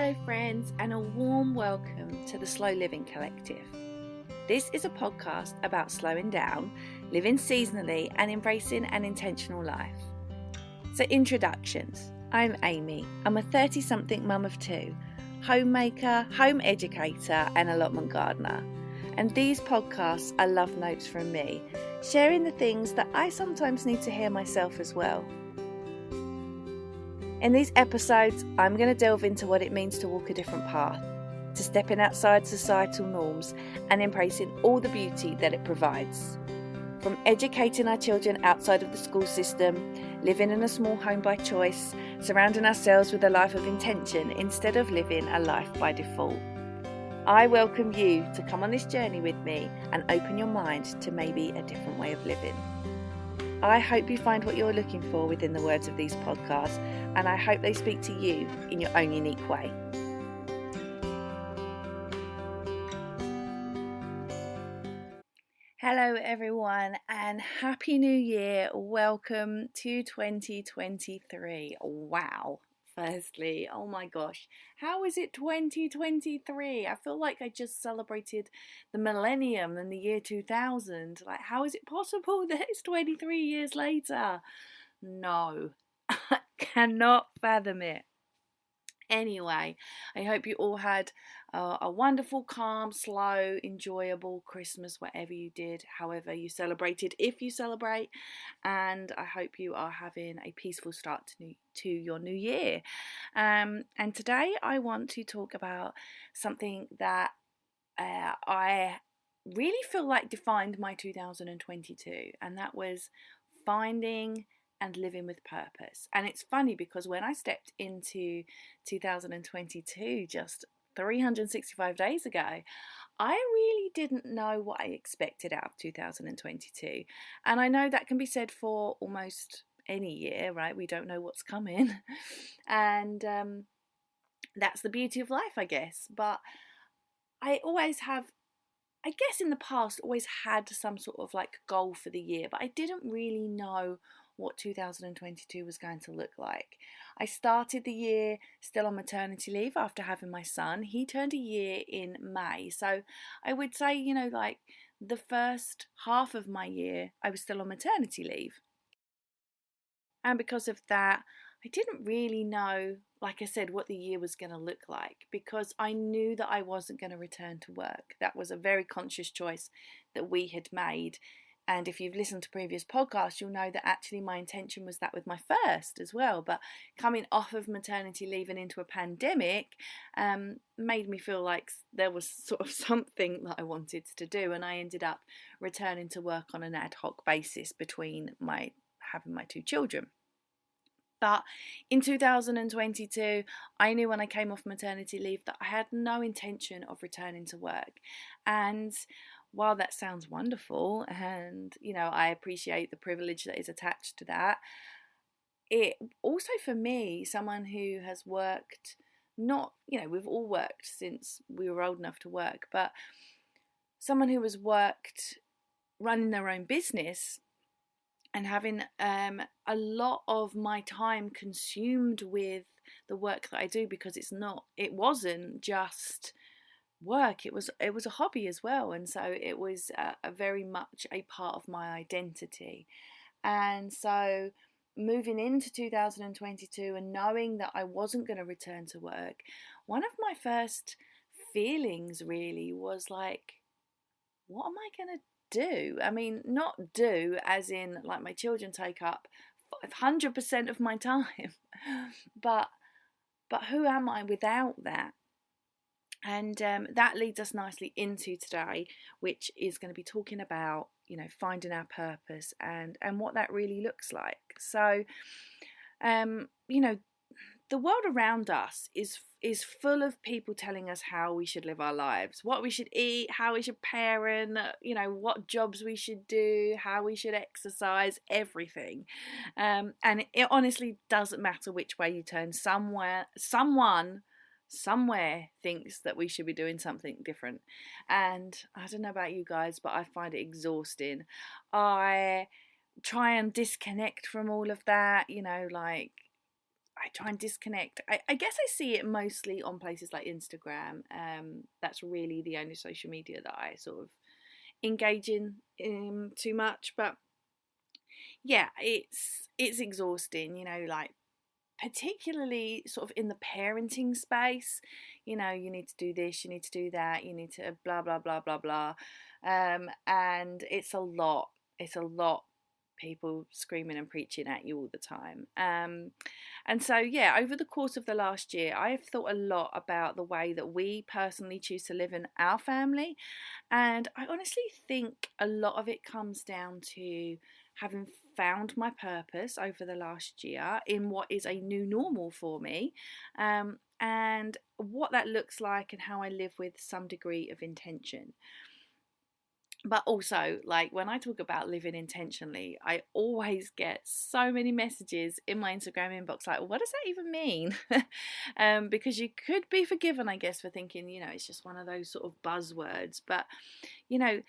Hello friends, and a warm welcome to the Slow Living Collective. This is a podcast about slowing down, living seasonally and embracing an intentional life. So introductions. I'm Amy. I'm a 30-something mum of two, homemaker, home educator and allotment gardener. And these podcasts are love notes from me, sharing the things that I sometimes need to hear myself as well. In these episodes, I'm going to delve into what it means to walk a different path, to stepping outside societal norms and embracing all the beauty that it provides. From educating our children outside of the school system, living in a small home by choice, surrounding ourselves with a life of intention instead of living a life by default. I welcome you to come on this journey with me and open your mind to maybe a different way of living. I hope you find what you're looking for within the words of these podcasts, and I hope they speak to you in your own unique way. Hello everyone, and Happy New Year. Welcome to 2023. Wow. Firstly, oh my gosh, how is it 2023? I feel like I just celebrated the millennium and the year 2000. Like, how is it possible that it's 23 years later? No, I cannot fathom it. Anyway, I hope you all had a wonderful, calm, slow, enjoyable Christmas, whatever you did, however you celebrated, if you celebrate. And I hope you are having a peaceful start to your new year. And today I want to talk about something that I really feel like defined my 2022, and that was finding and living with purpose. And it's funny because when I stepped into 2022 just 365 days ago, I really didn't know what I expected out of 2022. And I know that can be said for almost any year, right? We don't know what's coming. And that's the beauty of life, I guess. But I always have, I guess in the past, always had some sort of like goal for the year, but I didn't really know what 2022 was going to look like. I started the year still on maternity leave after having my son. He turned a year in May. So I would say, like the first half of my year, I was still on maternity leave. And because of that, I didn't really know, like I said, what the year was going to look like, because I knew that I wasn't going to return to work. That was a very conscious choice that we had made. And if you've listened to previous podcasts, you'll know that actually my intention was that with my first as well. But coming off of maternity leave and into a pandemic made me feel like there was sort of something that I wanted to do. And I ended up returning to work on an ad hoc basis between having my two children. But in 2022, I knew when I came off maternity leave that I had no intention of returning to work. And while that sounds wonderful, and I appreciate the privilege that is attached to that, it also, for me, someone who has worked, not, we've all worked since we were old enough to work, but someone who has worked running their own business and having a lot of my time consumed with the work that I do, because it wasn't just work, it was a hobby as well, and so it was a very much a part of my identity. And so moving into 2022 and knowing that I wasn't going to return to work, one of my first feelings really was like, what am I going to do? I mean, not do as in like my children take up 500% of my time, but who am I without that? And that leads us nicely into today, which is going to be talking about, finding our purpose and what that really looks like. So, the world around us is full of people telling us how we should live our lives, what we should eat, how we should parent, what jobs we should do, how we should exercise, everything. And it honestly doesn't matter which way you turn. Someone somewhere thinks that we should be doing something different. And I don't know about you guys, but I find it exhausting. I try and disconnect from all of that, like I try and disconnect. I guess I see it mostly on places like Instagram. That's really the only social media that I sort of engage in too much. But yeah, it's exhausting, like particularly sort of in the parenting space. You need to do this, you need to do that, you need to blah blah blah blah blah. And it's a lot people screaming and preaching at you all the time. And so yeah, over the course of the last year, I've thought a lot about the way that we personally choose to live in our family, and I honestly think a lot of it comes down to having found my purpose over the last year in what is a new normal for me, and what that looks like and how I live with some degree of intention. But also, like when I talk about living intentionally, I always get so many messages in my Instagram inbox like, what does that even mean? Because you could be forgiven, I guess, for thinking, it's just one of those sort of buzzwords. But, you know,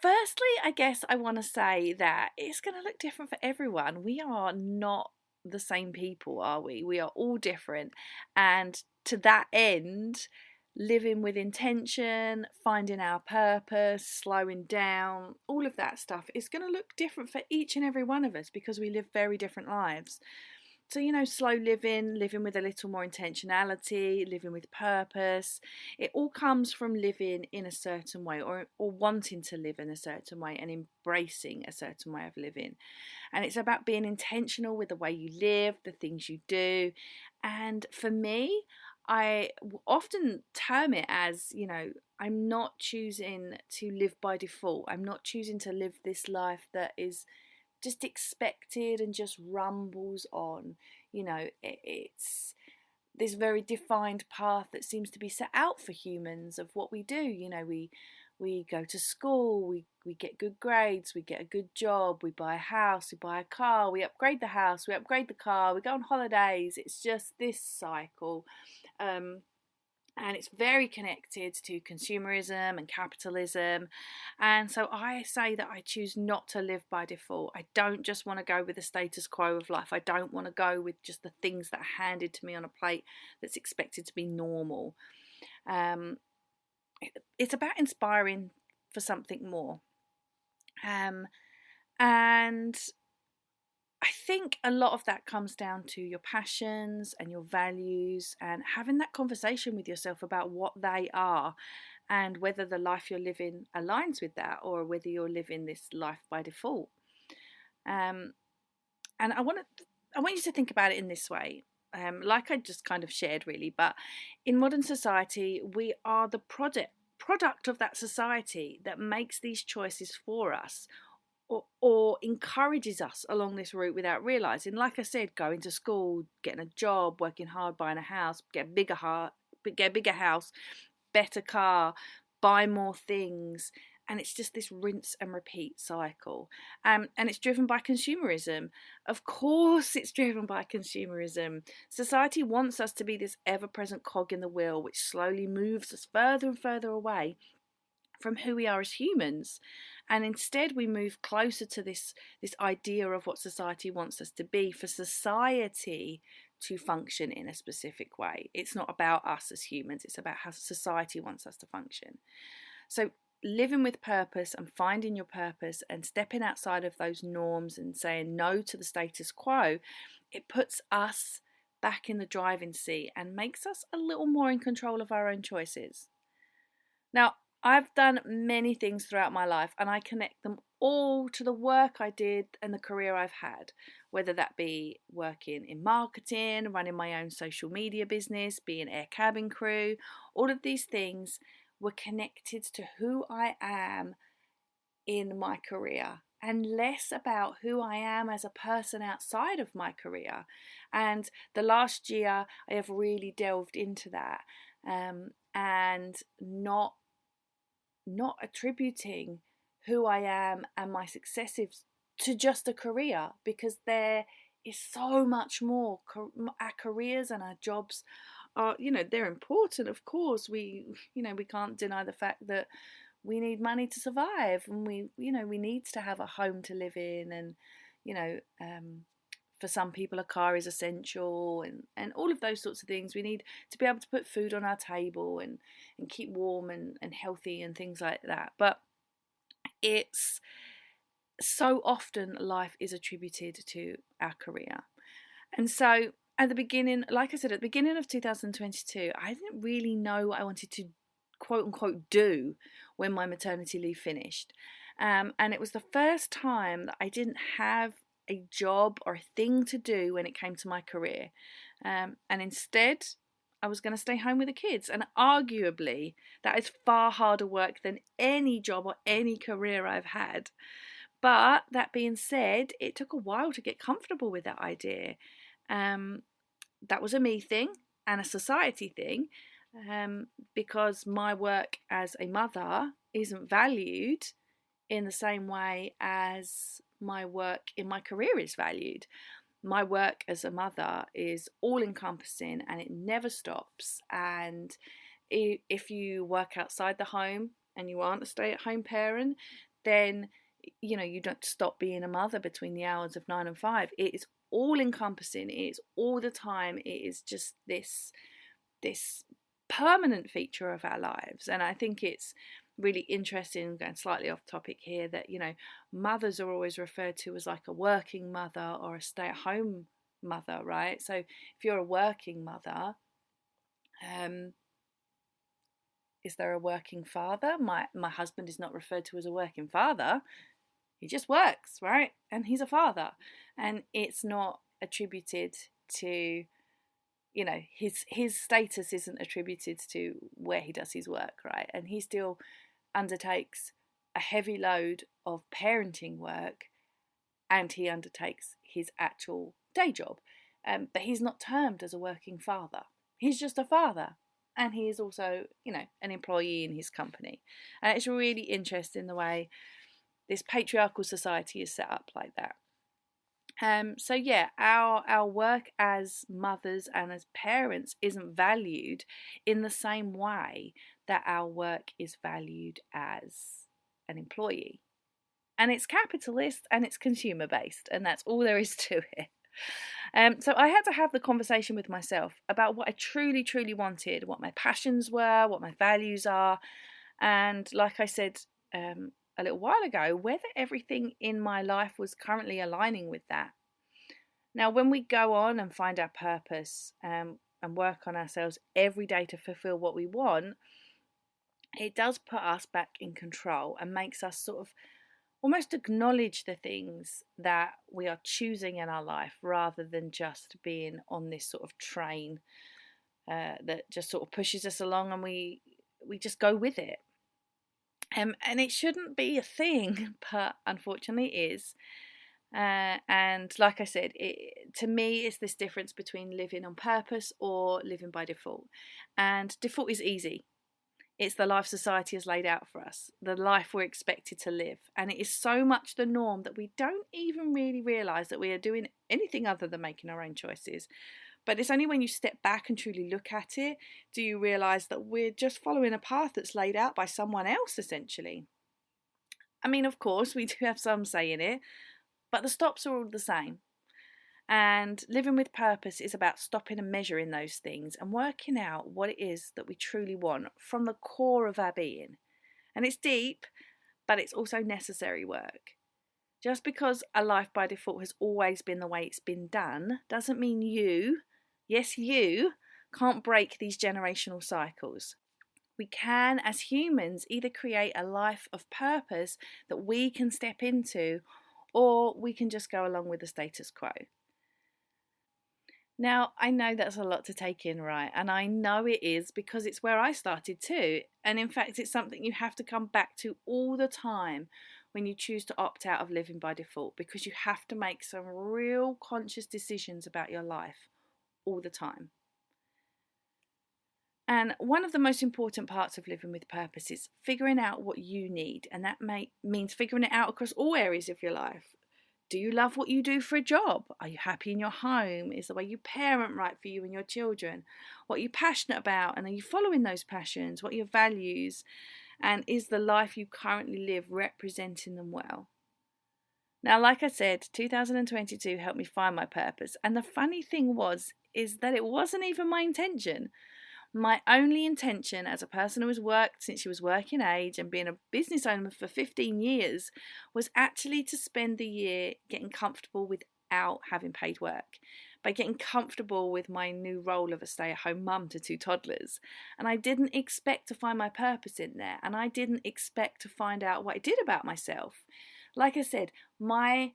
firstly, I guess I want to say that it's going to look different for everyone. We are not the same people, are we? We are all different. And to that end, living with intention, finding our purpose, slowing down, all of that stuff is going to look different for each and every one of us because we live very different lives. So, slow living, living with a little more intentionality, living with purpose, it all comes from living in a certain way, or wanting to live in a certain way and embracing a certain way of living. And it's about being intentional with the way you live, the things you do. And for me, I often term it as, I'm not choosing to live by default. I'm not choosing to live this life that is just expected and just rumbles on. It's this very defined path that seems to be set out for humans of what we do. We go to school, we get good grades, we get a good job, we buy a house, we buy a car, we upgrade the house, we upgrade the car, we go on holidays. It's just this cycle. And it's very connected to consumerism and capitalism. And so I say that I choose not to live by default. I don't just want to go with the status quo of life. I don't want to go with just the things that are handed to me on a plate that's expected to be normal. It's about inspiring for something more. And I think a lot of that comes down to your passions and your values and having that conversation with yourself about what they are and whether the life you're living aligns with that or whether you're living this life by default. Um, and I want you to think about it in this way. Like I just kind of shared really, but in modern society, we are the product of that society that makes these choices for us, or encourages us along this route without realizing. Like I said, going to school, getting a job, working hard, buying a house, get a bigger house, better car, buy more things. And it's just this rinse and repeat cycle. And it's driven by consumerism. Of course, it's driven by consumerism. Society wants us to be this ever present cog in the wheel, which slowly moves us further and further away from who we are as humans. And instead we move closer to this idea of what society wants us to be, for society to function in a specific way. It's not about us as humans, it's about how society wants us to function. So living with purpose and finding your purpose and stepping outside of those norms and saying no to the status quo, it puts us back in the driving seat and makes us a little more in control of our own choices. Now, I've done many things throughout my life and I connect them all to the work I did and the career I've had, whether that be working in marketing, running my own social media business, being air cabin crew. All of these things were connected to who I am in my career and less about who I am as a person outside of my career. And the last year I have really delved into that, and not attributing who I am and my successes to just a career, because there is so much more. Our careers and our jobs are, they're important. Of course, we can't deny the fact that we need money to survive, and we need to have a home to live in, and For some people, a car is essential, and all of those sorts of things. We need to be able to put food on our table and keep warm and healthy and things like that. But it's so often life is attributed to our career. And so at the beginning, like I said, at the beginning of 2022, I didn't really know what I wanted to quote unquote do when my maternity leave finished. And it was the first time that I didn't have a job or a thing to do when it came to my career. And instead, I was going to stay home with the kids. And arguably, that is far harder work than any job or any career I've had. But that being said, it took a while to get comfortable with that idea. That was a me thing and a society thing, because my work as a mother isn't valued in the same way as my work in my career is valued. My work as a mother is all encompassing and it never stops. And if you work outside the home and you aren't a stay-at-home parent, then you don't stop being a mother between the hours of 9 and 5. It is all encompassing. It is all the time. It is just this permanent feature of our lives. And I think it's really interesting, going slightly off topic here, that mothers are always referred to as like a working mother or a stay-at-home mother, right? So if you're a working mother, is there a working father? My husband is not referred to as a working father. He just works, right? And he's a father. And it's not attributed to, his status isn't attributed to where he does his work, right? And he still undertakes a heavy load of parenting work, and he undertakes his actual day job. But he's not termed as a working father. He's just a father. And he is also, an employee in his company. And it's really interesting the way this patriarchal society is set up like that. So yeah, our work as mothers and as parents isn't valued in the same way that our work is valued as an employee. And it's capitalist and it's consumer based, and that's all there is to it. So I had to have the conversation with myself about what I truly, truly wanted, what my passions were, what my values are, and like I said a little while ago, whether everything in my life was currently aligning with that. Now, when we go on and find our purpose and work on ourselves every day to fulfill what we want, it does put us back in control and makes us sort of almost acknowledge the things that we are choosing in our life, rather than just being on this sort of train that just sort of pushes us along and we just go with it. And it shouldn't be a thing, but unfortunately it is. And like I said, to me, it's this difference between living on purpose or living by default. And default is easy. It's the life society has laid out for us, the life we're expected to live. And it is so much the norm that we don't even really realise that we are doing anything other than making our own choices. But it's only when you step back and truly look at it do you realise that we're just following a path that's laid out by someone else, essentially. I mean, of course, we do have some say in it, but the stops are all the same. And living with purpose is about stopping and measuring those things and working out what it is that we truly want from the core of our being. And it's deep, but it's also necessary work. Just because a life by default has always been the way it's been done doesn't mean you can't break these generational cycles. We can, as humans, either create a life of purpose that we can step into, or we can just go along with the status quo. Now, I know that's a lot to take in, right? And I know it is, because it's where I started too. And in fact, it's something you have to come back to all the time when you choose to opt out of living by default, because you have to make some real conscious decisions about your life all the time. And one of the most important parts of living with purpose is figuring out what you need. And that means figuring it out across all areas of your life. Do you love what you do for a job? Are you happy in your home? Is the way you parent right for you and your children? What are you passionate about? And are you following those passions? What are your values? And is the life you currently live representing them well? Now, like I said, 2022 helped me find my purpose. And the funny thing is that it wasn't even my intention. My only intention as a person who has worked since she was working age and being a business owner for 15 years was actually to spend the year getting comfortable without having paid work, by getting comfortable with my new role of a stay-at-home mum to two toddlers. And I didn't expect to find my purpose in there, and I didn't expect to find out what I did about myself. Like I said, my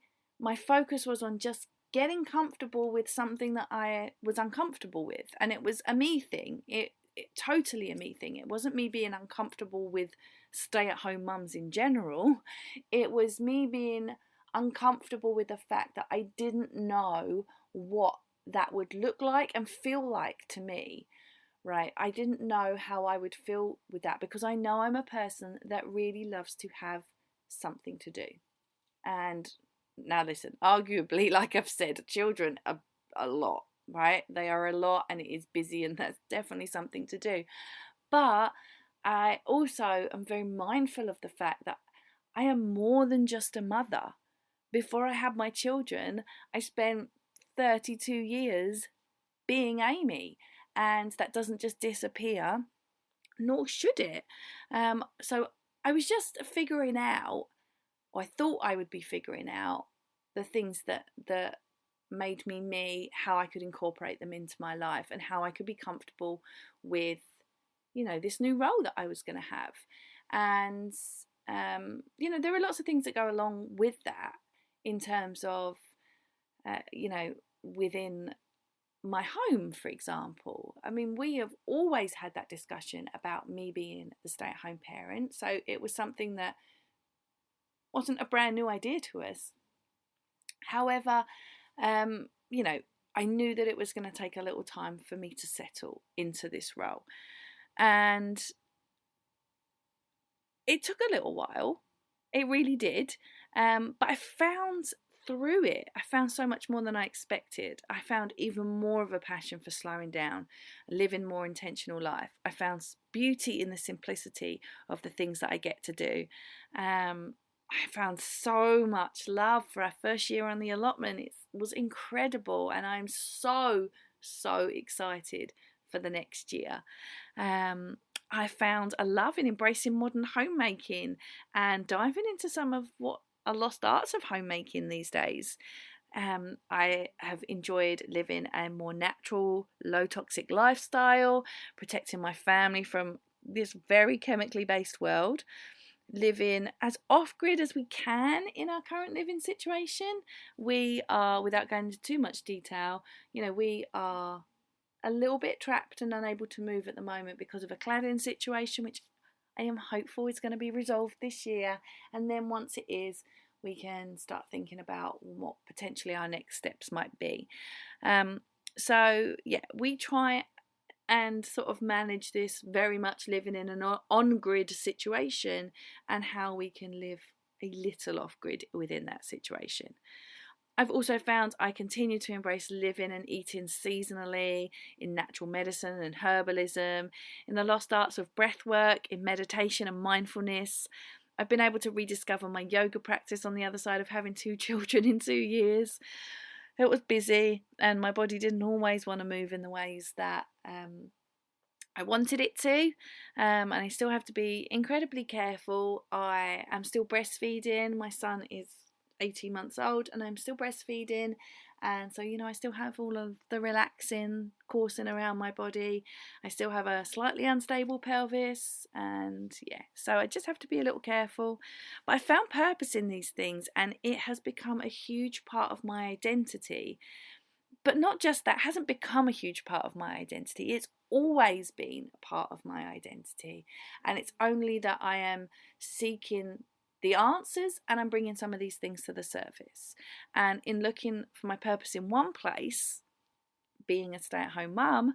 focus was on just getting comfortable with something that I was uncomfortable with, and it was a me thing. It totally a me thing. It wasn't me being uncomfortable with stay-at-home mums in general. It was me being uncomfortable with the fact that I didn't know what that would look like and feel like to me. Right? I didn't know how I would feel with that, because I know I'm a person that really loves to have something to do. And now, listen, arguably, like I've said, children are a lot, right? They are a lot, and it is busy, and that's definitely something to do. But I also am very mindful of the fact that I am more than just a mother. Before I had my children, I spent 32 years being Amy, and that doesn't just disappear, nor should it. So I was just figuring out, or I thought I would be figuring out, the things that made me me, how I could incorporate them into my life, and how I could be comfortable with, this new role that I was going to have. And there are lots of things that go along with that, in terms of within my home, for example. I mean, we have always had that discussion about me being the stay-at-home parent, so it was something that wasn't a brand new idea to us. However, I knew that it was going to take a little time for me to settle into this role. And it took a little while. It really did. But I found through it, I found so much more than I expected. I found even more of a passion for slowing down, living more intentional life. I found beauty in the simplicity of the things that I get to do. I found so much love for our first year on the allotment. It was incredible, and I'm so excited for the next year. I found a love in embracing modern homemaking and diving into some of what are lost arts of homemaking these days. I have enjoyed living a more natural, low toxic lifestyle, protecting my family from this very chemically based world, living as off-grid as we can in our current living situation. We are, without going into too much detail, we are a little bit trapped and unable to move at the moment because of a cladding situation, which I am hopeful is going to be resolved this year. And then once it is, we can start thinking about what potentially our next steps might be. So yeah, we try and sort of manage this very much living in an on-grid situation, and how we can live a little off-grid within that situation. I've also found I continue to embrace living and eating seasonally, in natural medicine and herbalism, in the lost arts of breath work, in meditation and mindfulness. I've been able to rediscover my yoga practice on the other side of having two children in 2 years. It was busy, and my body didn't always want to move in the ways that I wanted it to, and I still have to be incredibly careful. I am still breastfeeding. My son is 18 months old, and I'm still breastfeeding, and so I still have all of the relaxing coursing around my body. I still have a slightly unstable pelvis, and so I just have to be a little careful. But I found purpose in these things, and it has become a huge part of my identity. But not just that, hasn't become a huge part of my identity. It's always been a part of my identity, and it's only that I am seeking the answers, and I'm bringing some of these things to the surface. And in looking for my purpose in one place, being a stay-at-home mum,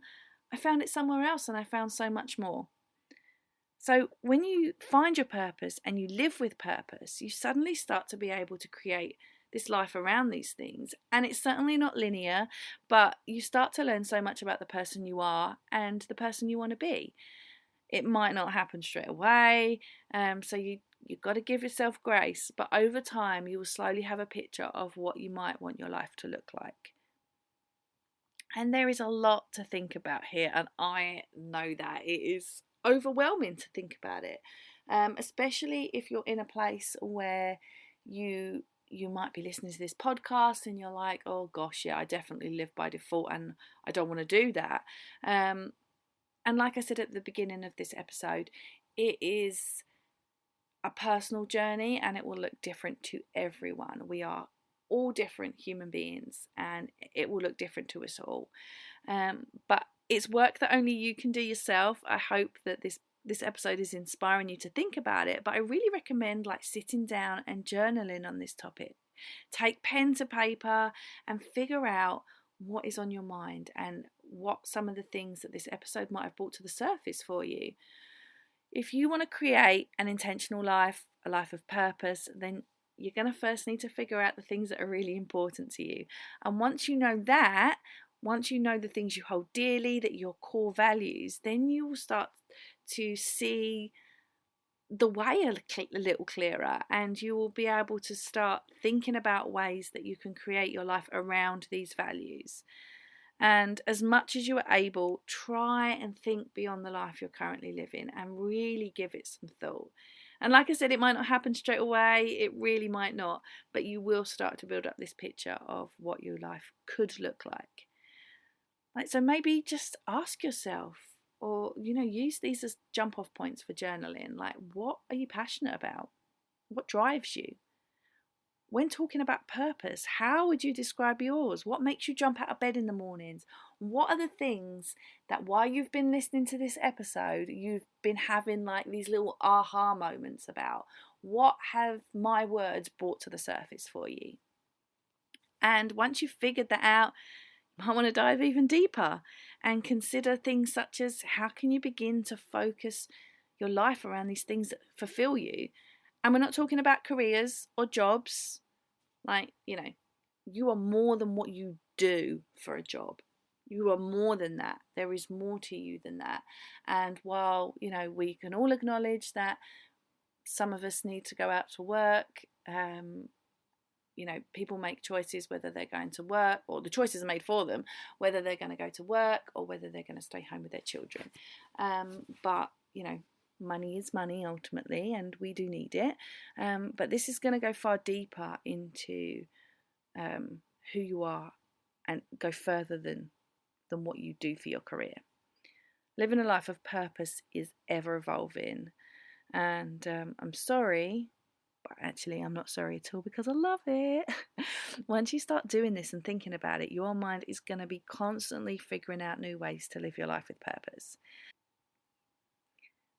I found it somewhere else, and I found so much more. So when you find your purpose and you live with purpose, you suddenly start to be able to create this life around these things. And it's certainly not linear, but you start to learn so much about the person you are and the person you want to be. It might not happen straight away, so you You've got to give yourself grace, but over time you will slowly have a picture of what you might want your life to look like. And there is a lot to think about here, and I know that it is overwhelming to think about it, especially if you're in a place where you might be listening to this podcast and you're like, oh gosh, yeah, I definitely live by default and I don't want to do that. And like I said at the beginning of this episode, it is a personal journey and it will look different to everyone. We are all different human beings and it will look different to us all. But it's work that only you can do yourself. I hope that this episode is inspiring you to think about it, but I really recommend like sitting down and journaling on this topic. Take pen to paper and figure out what is on your mind and what some of the things that this episode might have brought to the surface for you. If you want to create an intentional life, a life of purpose, then you're going to first need to figure out the things that are really important to you. And once you know that, once you know the things you hold dearly, that your core values, then you will start to see the way a little clearer, and you will be able to start thinking about ways that you can create your life around these values. And as much as you are able, try and think beyond the life you're currently living and really give it some thought. And like I said, it might not happen straight away, it really might not, but you will start to build up this picture of what your life could look like. So maybe just ask yourself, or use these as jump off points for journaling. Like, what are you passionate about? What drives you? When talking about purpose, how would you describe yours? What makes you jump out of bed in the mornings? What are the things that while you've been listening to this episode, you've been having like these little aha moments about? What have my words brought to the surface for you? And once you've figured that out, you might want to dive even deeper and consider things such as how can you begin to focus your life around these things that fulfill you. And we're not talking about careers or jobs. Like, you are more than what you do for a job. You are more than that. There is more to you than that. And while, we can all acknowledge that some of us need to go out to work, people make choices whether they're going to work, or the choices are made for them, whether they're going to go to work or whether they're going to stay home with their children. But, money is money ultimately, and we do need it. But this is going to go far deeper into who you are and go further than what you do for your career. Living a life of purpose is ever evolving, and I'm sorry, but actually I'm not sorry at all, because I love it. Once you start doing this and thinking about it, your mind is going to be constantly figuring out new ways to live your life with purpose.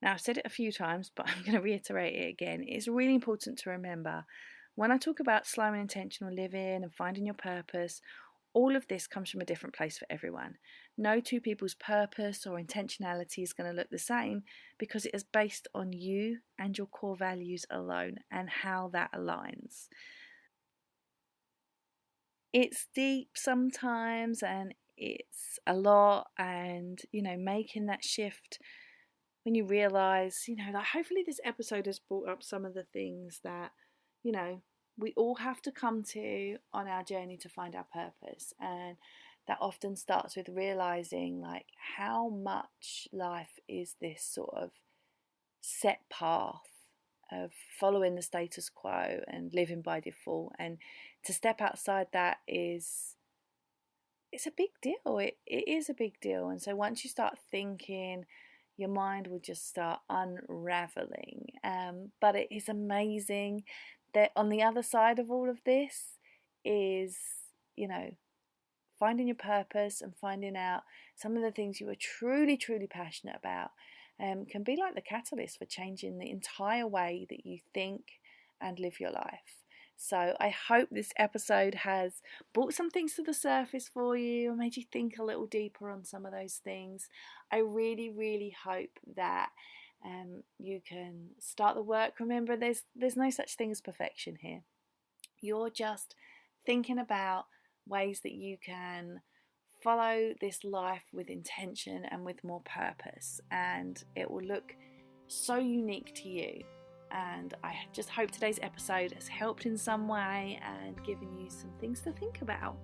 Now, I've said it a few times, but I'm going to reiterate it again. It's really important to remember when I talk about slow and intentional living and finding your purpose, all of this comes from a different place for everyone. No two people's purpose or intentionality is going to look the same, because it is based on you and your core values alone and how that aligns. It's deep sometimes and it's a lot, and making that shift when you realize, like hopefully this episode has brought up some of the things that, we all have to come to on our journey to find our purpose. And that often starts with realizing like how much life is this sort of set path of following the status quo and living by default. And to step outside that it's a big deal. It is a big deal. And so once you start thinking, your mind will just start unraveling. But it is amazing that on the other side of all of this is, finding your purpose and finding out some of the things you are truly, truly passionate about can be like the catalyst for changing the entire way that you think and live your life. So I hope this episode has brought some things to the surface for you and made you think a little deeper on some of those things. I really, really hope that you can start the work. Remember, there's no such thing as perfection here. You're just thinking about ways that you can follow this life with intention and with more purpose, and it will look so unique to you. And I just hope today's episode has helped in some way and given you some things to think about.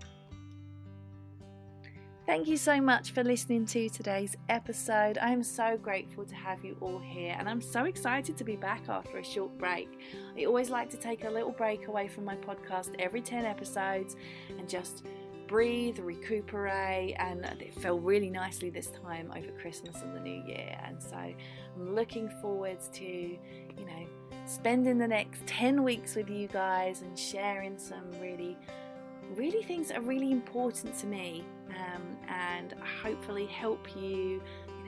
Thank you so much for listening to today's episode. I am so grateful to have you all here, and I'm so excited to be back after a short break. I always like to take a little break away from my podcast every 10 episodes and just breathe, recuperate, and it fell really nicely this time over Christmas and the New Year. And so I'm looking forward to, spending the next 10 weeks with you guys and sharing some really things that are really important to me, and hopefully help you.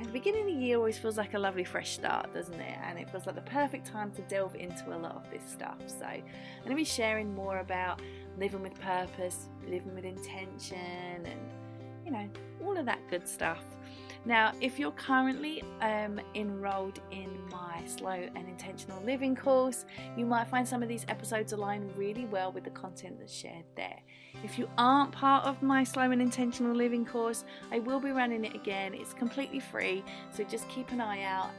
The beginning of the year always feels like a lovely fresh start, doesn't it? And it feels like the perfect time to delve into a lot of this stuff. So I'm going to be sharing more about living with purpose, living with intention, and all of that good stuff. Now, if you're currently enrolled in my Slow and Intentional Living course, you might find some of these episodes align really well with the content that's shared there. If you aren't part of my Slow and Intentional Living course, I will be running it again. It's completely free, so just keep an eye out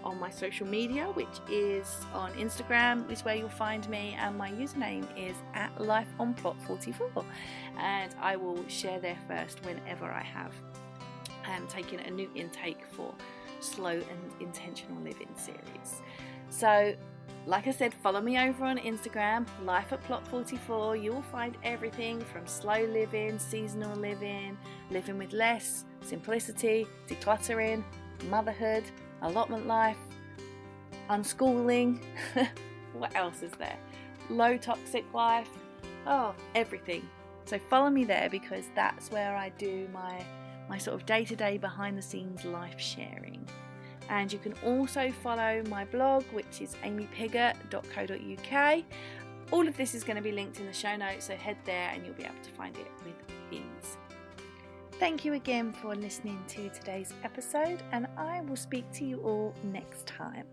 on my social media, which is on Instagram, is where you'll find me, and my username is @lifeonplot44, and I will share there first whenever I have taking a new intake for Slow and Intentional Living series. So like I said, follow me over on Instagram, life@plot44. You will find everything from slow living, seasonal living, living with less, simplicity, decluttering, motherhood, allotment life, unschooling. What else is there? Low toxic life. Everything. So follow me there, because that's where I do my sort of day-to-day behind the scenes life sharing. And you can also follow my blog, which is amypigott.co.uk. All of this is going to be linked in the show notes, so head there and you'll be able to find it with ease. Thank you again for listening to today's episode, and I will speak to you all next time.